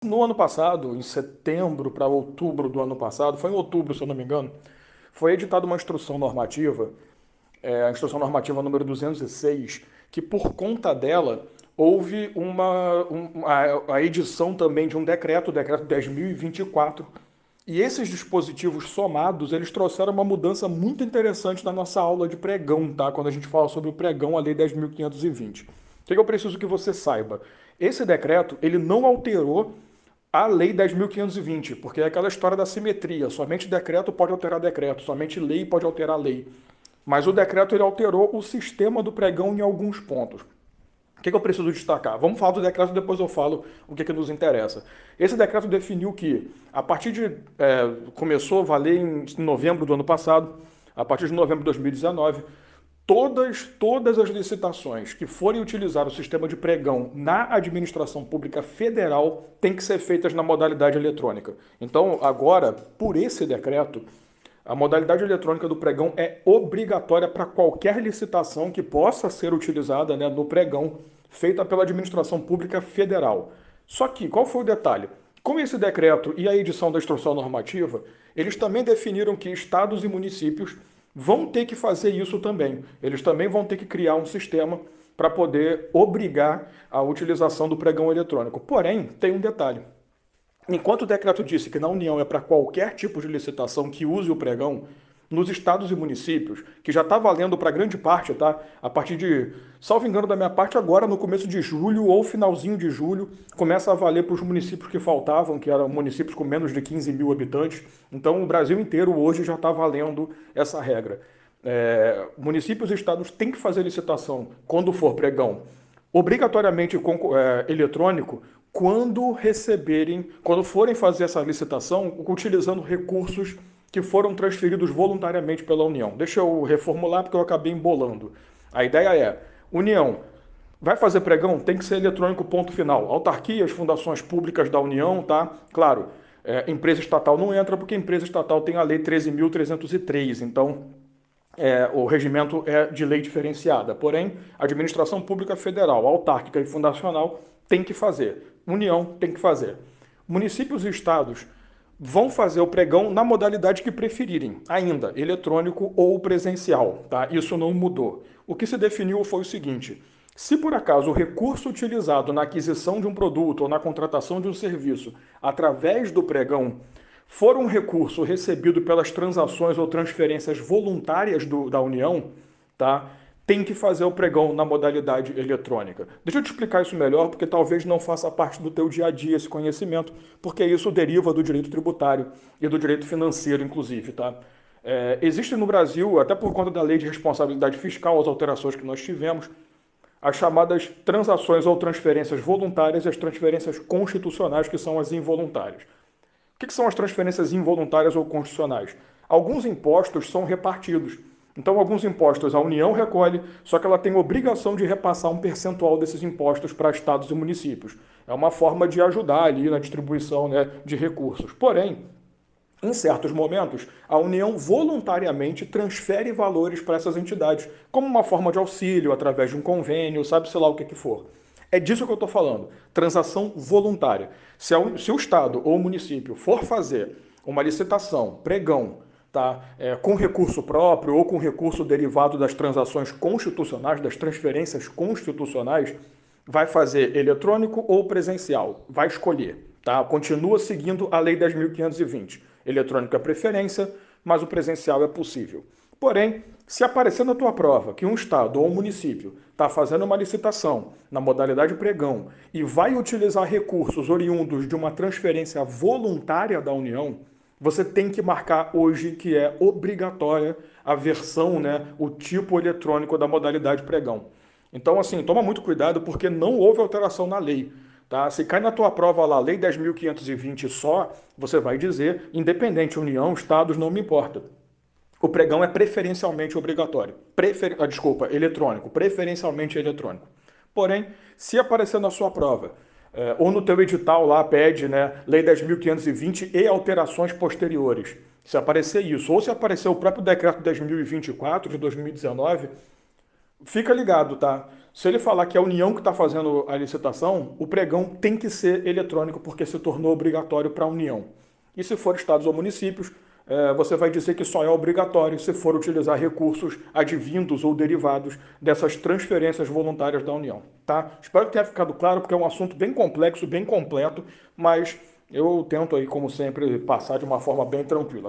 No ano passado, em setembro para outubro do ano passado, foi em outubro, se eu não me engano, foi editada uma instrução normativa, a instrução normativa número 206, que por conta dela houve a edição também de um decreto, o decreto 10.024, e esses dispositivos somados, eles trouxeram uma mudança muito interessante na nossa aula de pregão, tá? Quando a gente fala sobre o pregão, a Lei 10.520. O que eu preciso que você saiba? Esse decreto, ele não alterou a Lei 10.520, porque é aquela história da simetria. Somente decreto pode alterar decreto, somente lei pode alterar lei. Mas o decreto ele alterou o sistema do pregão em alguns pontos. O que eu preciso destacar? Vamos falar do decreto, depois eu falo o que nos interessa. Esse decreto definiu que, a partir de. Começou a valer em novembro do ano passado, a partir de novembro de 2019, todas as licitações que forem utilizar o sistema de pregão na administração pública federal têm que ser feitas na modalidade eletrônica. Então, agora, por esse decreto, a modalidade eletrônica do pregão é obrigatória para qualquer licitação que possa ser utilizada, né, no pregão feita pela administração pública federal. Só que, qual foi o detalhe? Com esse decreto e a edição da instrução normativa, eles também definiram que estados e municípios vão ter que fazer isso também. Eles também vão ter que criar um sistema para poder obrigar a utilização do pregão eletrônico. Porém, tem um detalhe. Enquanto o decreto disse que na União é para qualquer tipo de licitação que use o pregão, nos estados e municípios, que já está valendo para grande parte, tá? A partir de, salvo engano da minha parte, agora no começo de julho ou finalzinho de julho, começa a valer para os municípios que faltavam, que eram municípios com menos de 15 mil habitantes. Então o Brasil inteiro hoje já está valendo essa regra. Municípios e estados têm que fazer licitação quando for pregão obrigatoriamente eletrônico quando forem fazer essa licitação, utilizando recursos que foram transferidos voluntariamente pela União. Deixa eu reformular porque eu acabei embolando. A ideia é: União, vai fazer pregão? Tem que ser eletrônico, ponto final. Autarquias, fundações públicas da União, tá? Claro, empresa estatal não entra porque a empresa estatal tem a Lei 13.303, então o regimento é de lei diferenciada. Porém, a administração pública federal, autárquica e fundacional tem que fazer. União tem que fazer. Municípios e estados vão fazer o pregão na modalidade que preferirem, ainda, eletrônico ou presencial, tá? Isso não mudou. O que se definiu foi o seguinte: se por acaso o recurso utilizado na aquisição de um produto ou na contratação de um serviço através do pregão for um recurso recebido pelas transações ou transferências voluntárias da União, tá? Tem que fazer o pregão na modalidade eletrônica. Deixa eu te explicar isso melhor, porque talvez não faça parte do teu dia a dia esse conhecimento, porque isso deriva do direito tributário e do direito financeiro, inclusive, tá? Existe no Brasil, até por conta da lei de responsabilidade fiscal, as alterações que nós tivemos, as chamadas transações ou transferências voluntárias e as transferências constitucionais, que são as involuntárias. O que são as transferências involuntárias ou constitucionais? Alguns impostos são repartidos. Então, alguns impostos a União recolhe, só que ela tem obrigação de repassar um percentual desses impostos para estados e municípios. É uma forma de ajudar ali na distribuição, né, de recursos. Porém, em certos momentos, a União voluntariamente transfere valores para essas entidades, como uma forma de auxílio, através de um convênio, sabe-se lá o que for. É disso que eu estou falando. Transação voluntária. Se o Estado ou o município for fazer uma licitação, pregão, tá, com recurso próprio ou com recurso derivado das transações constitucionais, das transferências constitucionais, vai fazer eletrônico ou presencial. Vai escolher. Tá? Continua seguindo a Lei 10.520. Eletrônico é preferência, mas o presencial é possível. Porém, se aparecer na tua prova que um estado ou um município está fazendo uma licitação na modalidade pregão e vai utilizar recursos oriundos de uma transferência voluntária da União, você tem que marcar hoje que é obrigatória a versão, né, o tipo eletrônico da modalidade pregão. Então, assim, toma muito cuidado porque não houve alteração na lei. Tá? Se cai na tua prova lá, Lei 10.520 só, você vai dizer, independente, União, Estados, não me importa. O pregão é preferencialmente obrigatório. Eletrônico. Preferencialmente eletrônico. Porém, se aparecer na sua prova, ou no teu edital lá pede, né, Lei 10.520 e alterações posteriores. Se aparecer isso, ou se aparecer o próprio decreto 10.024 de 2019, fica ligado, tá? Se ele falar que é a União que está fazendo a licitação, o pregão tem que ser eletrônico porque se tornou obrigatório para a União. E se for estados ou municípios, você vai dizer que só é obrigatório se for utilizar recursos advindos ou derivados dessas transferências voluntárias da União, tá? Espero que tenha ficado claro, porque é um assunto bem complexo, bem completo, mas eu tento aí, como sempre, passar de uma forma bem tranquila.